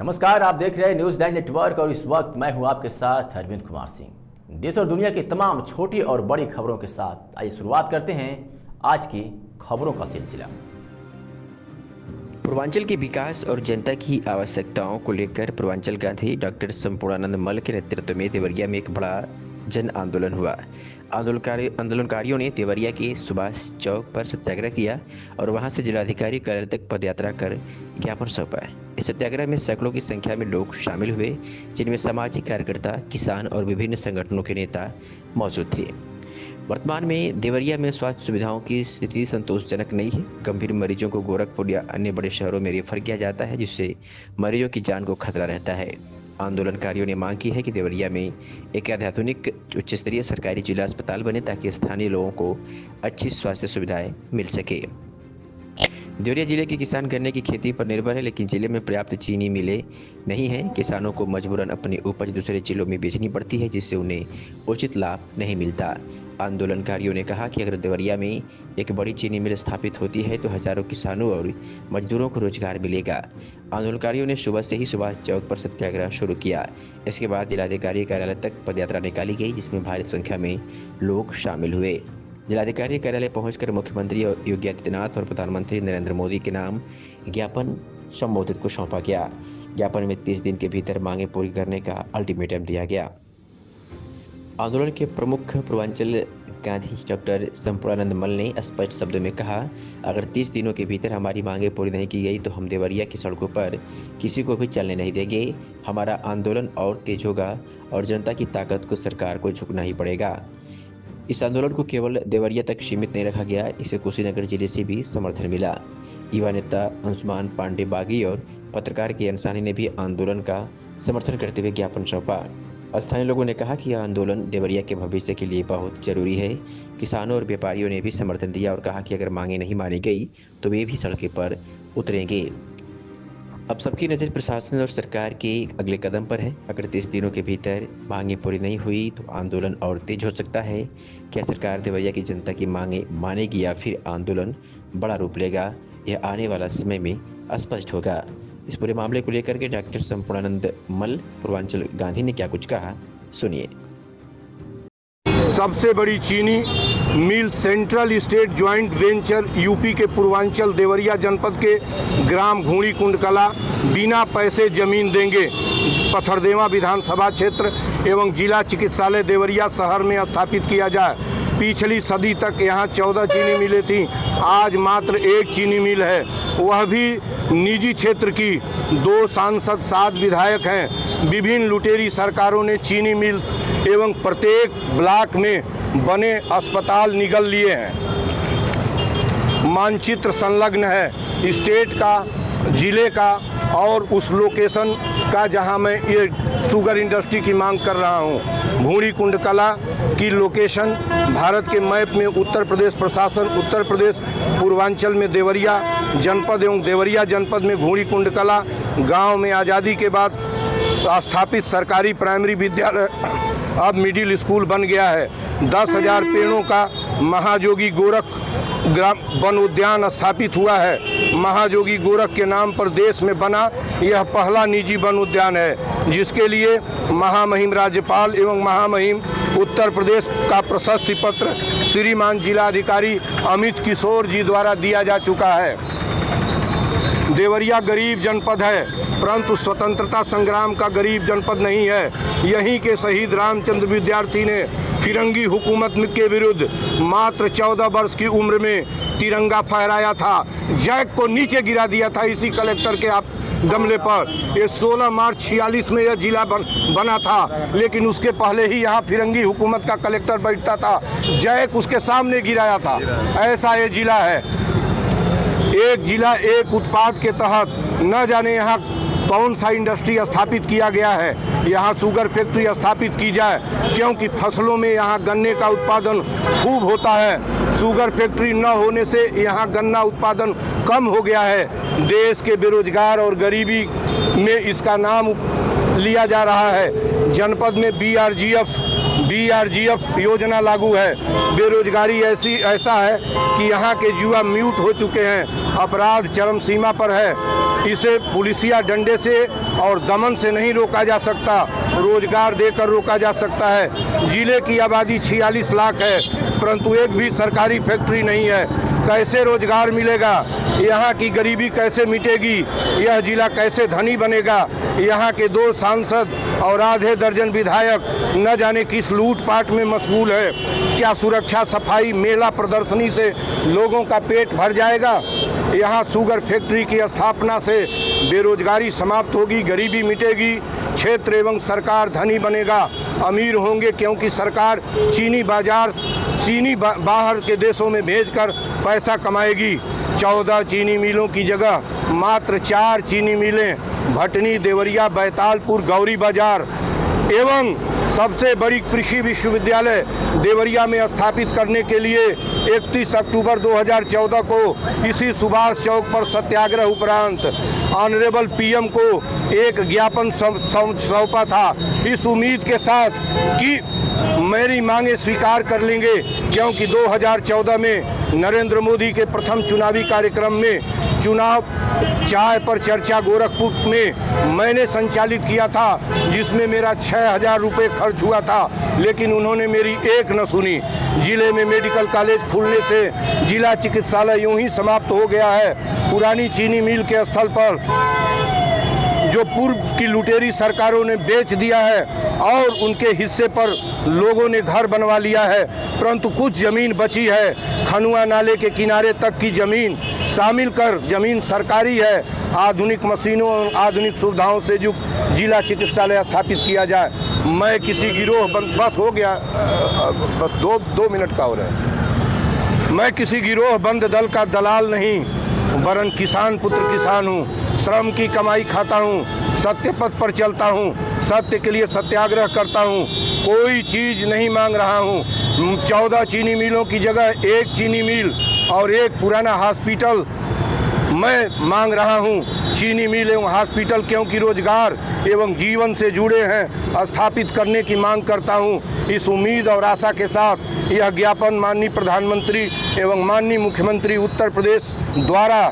नमस्कार, आप देख रहे हैं न्यूज़ 9 नेटवर्क और इस वक्त मैं हूं आपके साथ अरविंद कुमार सिंह। देश और दुनिया की तमाम छोटी और बड़ी खबरों के साथ आइए शुरुआत करते हैं आज की खबरों का सिलसिला। पूर्वांचल के विकास और जनता की आवश्यकताओं को लेकर पूर्वांचल गांधी डॉक्टर संपूर्णानंद मल्ल के नेतृत्व में देवरिया में एक बड़ा जन आंदोलन हुआ। आंदोलनकारियों ने देवरिया के सुभाष चौक पर सत्याग्रह किया और वहां से जिलाधिकारी कार्यालय तक पदयात्रा कर ज्ञापन सौंपा। इस सत्याग्रह में सैकड़ों की संख्या में लोग शामिल हुए, जिनमें सामाजिक कार्यकर्ता, किसान और विभिन्न संगठनों के नेता मौजूद थे। वर्तमान में देवरिया में स्वास्थ्य सुविधाओं की स्थिति संतोषजनक नहीं है। गंभीर मरीजों को गोरखपुर या अन्य बड़े शहरों में रेफर किया जाता है, जिससे मरीजों की जान को खतरा रहता है। आंदोलनकारियों ने मांग की है कि देवरिया में एक अत्याधुनिक उच्च स्तरीय सरकारी जिला अस्पताल बने ताकि स्थानीय लोगों को अच्छी स्वास्थ्य सुविधाएं मिल सके। देवरिया जिले के किसान गन्ने की खेती पर निर्भर है, लेकिन जिले में पर्याप्त चीनी मिलें नहीं है। किसानों को मजबूरन अपनी उपज दूसरे जिलों में बेचनी पड़ती है, जिससे उन्हें उचित लाभ नहीं मिलता। आंदोलनकारियों ने कहा कि अगर देवरिया में एक बड़ी चीनी मिल स्थापित होती है तो हजारों किसानों और मजदूरों को रोजगार मिलेगा। आंदोलनकारियों ने सुबह से ही सुभाष चौक पर सत्याग्रह शुरू किया। इसके बाद जिलाधिकारी कार्यालय तक पदयात्रा निकाली गई, जिसमें भारी संख्या में लोग शामिल हुए। जिलाधिकारी कार्यालय पहुंचकर मुख्यमंत्री योगी आदित्यनाथ और प्रधानमंत्री नरेंद्र मोदी के नाम ज्ञापन संबोधित को सौंपा गया। ज्ञापन में 30 दिन के भीतर मांगे पूरी करने का अल्टीमेटम दिया गया। आंदोलन के प्रमुख पूर्वांचल गांधी डॉक्टर संपूर्णानंद मल्ल ने स्पष्ट शब्दों में कहा, अगर 30 दिनों के भीतर हमारी मांगे पूरी नहीं की गई तो हम देवरिया की सड़कों पर किसी को भी चलने नहीं देंगे। हमारा आंदोलन और तेज होगा और जनता की ताकत को सरकार को झुकना ही पड़ेगा। इस आंदोलन को केवल देवरिया तक सीमित नहीं रखा गया, इसे कुशीनगर जिले से भी समर्थन मिला। युवा नेता अंशुमान पांडे बागी और पत्रकार के अंसानी ने भी आंदोलन का समर्थन करते हुए ज्ञापन सौंपा। स्थानीय लोगों ने कहा कि यह आंदोलन देवरिया के भविष्य के लिए बहुत जरूरी है। किसानों और व्यापारियों ने भी समर्थन दिया और कहा कि अगर मांगे नहीं मानी गई तो वे भी सड़कों पर उतरेंगे। अब सबकी नज़र प्रशासन और सरकार के अगले कदम पर है। अगर 30 दिनों के भीतर मांगे पूरी नहीं हुई तो आंदोलन और तेज हो सकता है। क्या सरकार देवरिया की जनता की मांगे मानेगी या फिर आंदोलन बड़ा रूप लेगा, यह आने वाला समय में स्पष्ट होगा। इस पूरे मामले को लेकर के डॉक्टर संपूर्णानंद मल्ल पूर्वांचल गांधी ने क्या कुछ कहा, सुनिए। सबसे बड़ी चीनी mill central state joint venture UP के पूर्वांचल देवरिया जनपद के ग्राम घूड़ी कुंडकला बिना पैसे जमीन देंगे पथरदेवा विधानसभा क्षेत्र एवं जिला चिकित्सालय देवरिया शहर में स्थापित किया जाए। पिछली सदी तक यहाँ 14 चीनी मिलें थीं, आज मात्र 1 चीनी मिल है, वह भी निजी क्षेत्र की। 2 सांसद, 7 विधायक हैं। विभिन्न लुटेरी सरकारों ने चीनी मिल्स एवं प्रत्येक ब्लॉक में बने अस्पताल निगल लिए हैं। मानचित्र संलग्न है स्टेट का, जिले का और उस लोकेशन का जहां मैं ये शुगर इंडस्ट्री की मांग कर रहा हूं। घूड़ी कुंडकला की लोकेशन भारत के मैप में उत्तर प्रदेश प्रशासन, उत्तर प्रदेश पूर्वांचल में देवरिया जनपद एवं देवरिया जनपद में घूड़ी कुंडकला गांव में आज़ादी के बाद स्थापित सरकारी प्राइमरी विद्यालय अब मिडिल स्कूल बन गया है। 10,000 पेड़ों का महाजोगी गोरख ग्राम वन उद्यान स्थापित हुआ है। महाजोगी गोरख के नाम पर देश में बना यह पहला निजी वन उद्यान है, जिसके लिए महामहिम राज्यपाल एवं महामहिम उत्तर प्रदेश का प्रशस्ति पत्र श्रीमान जिलाधिकारी अमित किशोर जी द्वारा दिया जा चुका है। देवरिया गरीब जनपद है, परंतु स्वतंत्रता संग्राम का गरीब जनपद नहीं है। यहीं के शहीद रामचंद्र विद्यार्थी ने फिरंगी हुकूमत के विरुद्ध मात्र 14 वर्ष की उम्र में तिरंगा फहराया था, जैक को नीचे गिरा दिया था इसी कलेक्टर के गमले पर। ये 16 मार्च 46 में यह जिला बना था, लेकिन उसके पहले ही यहाँ फिरंगी हुकूमत का कलेक्टर बैठता था, जैक उसके सामने गिराया था। ऐसा ये जिला है। एक जिला एक उत्पाद के तहत न जाने यहाँ कौन सा इंडस्ट्री स्थापित किया गया है। यहाँ शुगर फैक्ट्री स्थापित की जाए, क्योंकि फसलों में यहाँ गन्ने का उत्पादन खूब होता है। शुगर फैक्ट्री न होने से यहाँ गन्ना उत्पादन कम हो गया है। देश के बेरोजगार और गरीबी में इसका नाम लिया जा रहा है। जनपद में बीआरजीएफ योजना लागू है। बेरोजगारी ऐसा है कि यहाँ के युवा म्यूट हो चुके हैं। अपराध चरम सीमा पर है। इसे पुलिसिया डंडे से और दमन से नहीं रोका जा सकता, रोजगार देकर रोका जा सकता है। जिले की आबादी 46 लाख है, परंतु एक भी सरकारी फैक्ट्री नहीं है। कैसे रोजगार मिलेगा? यहाँ की गरीबी कैसे मिटेगी? यह जिला कैसे धनी बनेगा? यहाँ के 2 सांसद और आधे दर्जन विधायक न जाने किस लूटपाट में मशगूल है। क्या सुरक्षा, सफाई, मेला प्रदर्शनी से लोगों का पेट भर जाएगा? यहाँ शुगर फैक्ट्री की स्थापना से बेरोजगारी समाप्त होगी, गरीबी मिटेगी, क्षेत्र एवं सरकार धनी बनेगा, अमीर होंगे, क्योंकि सरकार चीनी बाहर के देशों में भेजकर पैसा कमाएगी। 14 चीनी मिलों की जगह मात्र 4 चीनी मिलें भटनी, देवरिया, बैतालपुर, गौरी बाजार एवं सबसे बड़ी कृषि विश्वविद्यालय देवरिया में स्थापित करने के लिए 31 अक्टूबर 2014 को इसी सुभाष चौक पर सत्याग्रह उपरांत ऑनरेबल पीएम को एक ज्ञापन सौंपा था, इस उम्मीद के साथ कि मेरी मांगे स्वीकार कर लेंगे, क्योंकि 2014 में नरेंद्र मोदी के प्रथम चुनावी कार्यक्रम में चुनाव चाय पर चर्चा गोरखपुर में मैंने संचालित किया था, जिसमें मेरा 6000 रुपये खर्च हुआ था, लेकिन उन्होंने मेरी एक न सुनी। जिले में मेडिकल कॉलेज खुलने से जिला चिकित्सालय यूं ही समाप्त हो गया है। पुरानी चीनी मिल के स्थल पर जो पूर्व की लुटेरी सरकारों ने बेच दिया है और उनके हिस्से पर लोगों ने घर बनवा लिया है, परंतु कुछ ज़मीन बची है। खनुआ नाले के किनारे तक की ज़मीन शामिल कर ज़मीन सरकारी है। आधुनिक मशीनों और आधुनिक सुविधाओं से युक्त जिला चिकित्सालय स्थापित किया जाए। मैं किसी गिरोह बस हो गया, बस 2 मिनट का हो रहा है। मैं किसी गिरोह बंद दल का दलाल नहीं, वरन किसान पुत्र किसान हूँ। श्रम की कमाई खाता हूँ, सत्य पथ पर चलता हूँ, सत्य के लिए सत्याग्रह करता हूँ, कोई चीज़ नहीं मांग रहा हूँ। 14 चीनी मिलों की जगह 1 चीनी मिल और एक पुराना हॉस्पिटल मैं मांग रहा हूँ। चीनी मिल एवं हॉस्पिटल क्योंकि रोजगार एवं जीवन से जुड़े हैं, स्थापित करने की मांग करता हूँ। इस उम्मीद और आशा के साथ यह ज्ञापन माननीय प्रधानमंत्री एवं माननीय मुख्यमंत्री उत्तर प्रदेश द्वारा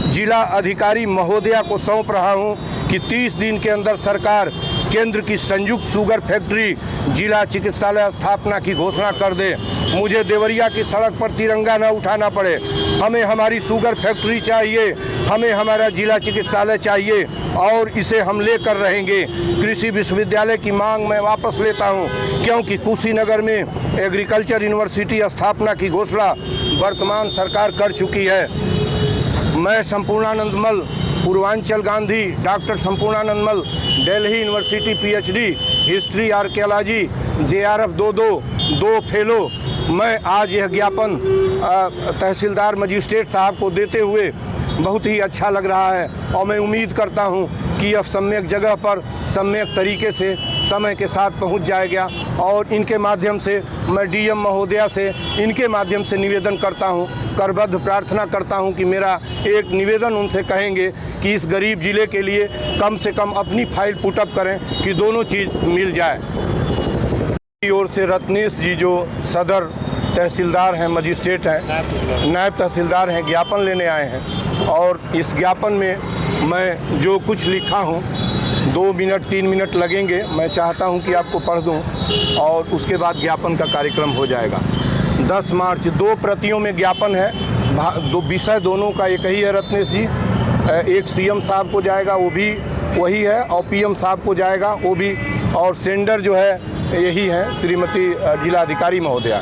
जिला अधिकारी महोदया को सौंप रहा हूं कि 30 दिन के अंदर सरकार केंद्र की संयुक्त शुगर फैक्ट्री जिला चिकित्सालय स्थापना की घोषणा कर दे। मुझे देवरिया की सड़क पर तिरंगा न उठाना पड़े। हमें हमारी शुगर फैक्ट्री चाहिए, हमें हमारा जिला चिकित्सालय चाहिए और इसे हम लेकर रहेंगे। कृषि विश्वविद्यालय की मांग मैं वापस लेता हूं, क्योंकि कुशीनगर में एग्रीकल्चर यूनिवर्सिटी स्थापना की घोषणा वर्तमान सरकार कर चुकी है। मैं संपूर्णानंद मल, पूर्वांचल गांधी, डॉक्टर संपूर्णानंद मल, Delhi university PhD, history archaeology, JRF 2 fellow, मैं आज यह ज्ञापन तहसीलदार मजिस्ट्रेट साहब को देते हुए बहुत ही अच्छा लग रहा है और मैं उम्मीद करता हूं कि यह सम्यक जगह पर सम्यक तरीके से समय के साथ पहुंच जाएगा। और इनके माध्यम से मैं DM महोदया से इनके माध्यम से निवेदन करता हूं, करबद्ध प्रार्थना करता हूं कि मेरा एक निवेदन उनसे कहेंगे कि इस गरीब ज़िले के लिए कम से कम अपनी फाइल पुटअप करें कि दोनों चीज़ मिल जाए। की ओर से रत्नेश जी जो सदर तहसीलदार हैं, मजिस्ट्रेट हैं, नायब तहसीलदार हैं, ज्ञापन लेने आए हैं और इस ज्ञापन में मैं जो कुछ लिखा हूँ 2 मिनट 3 मिनट लगेंगे। मैं चाहता हूं कि आपको पढ़ दूं और उसके बाद ज्ञापन का कार्यक्रम हो जाएगा। 10 मार्च 2 प्रतियों में ज्ञापन है, 2 विषय दोनों का एक ही है रत्नेश जी। एक CM साहब को जाएगा, वो भी वही है, और PM साहब को जाएगा, वो भी, और सेंडर जो है यही है, श्रीमती जिलाधिकारी महोदया।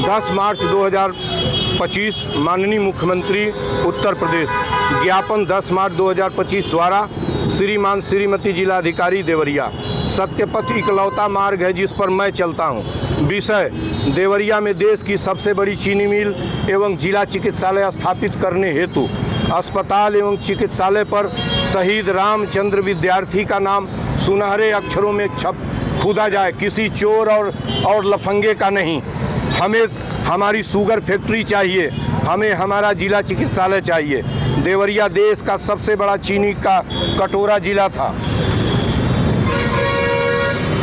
10 मार्च 2025 माननीय मुख्यमंत्री उत्तर प्रदेश, ज्ञापन 10 मार्च 2025 द्वारा श्रीमान श्रीमती जिलाधिकारी देवरिया। सत्यपथ इकलौता मार्ग है जिस पर मैं चलता हूँ। विषय, देवरिया में देश की सबसे बड़ी चीनी मिल एवं जिला चिकित्सालय स्थापित करने हेतु अस्पताल एवं चिकित्सालय पर शहीद रामचंद्र विद्यार्थी का नाम सुनहरे अक्षरों में खुदा जाए, किसी चोर और लफंगे का नहीं। हमें हमारी शुगर फैक्ट्री चाहिए, हमें हमारा जिला चिकित्सालय चाहिए। देवरिया देश का सबसे बड़ा चीनी का कटोरा जिला था।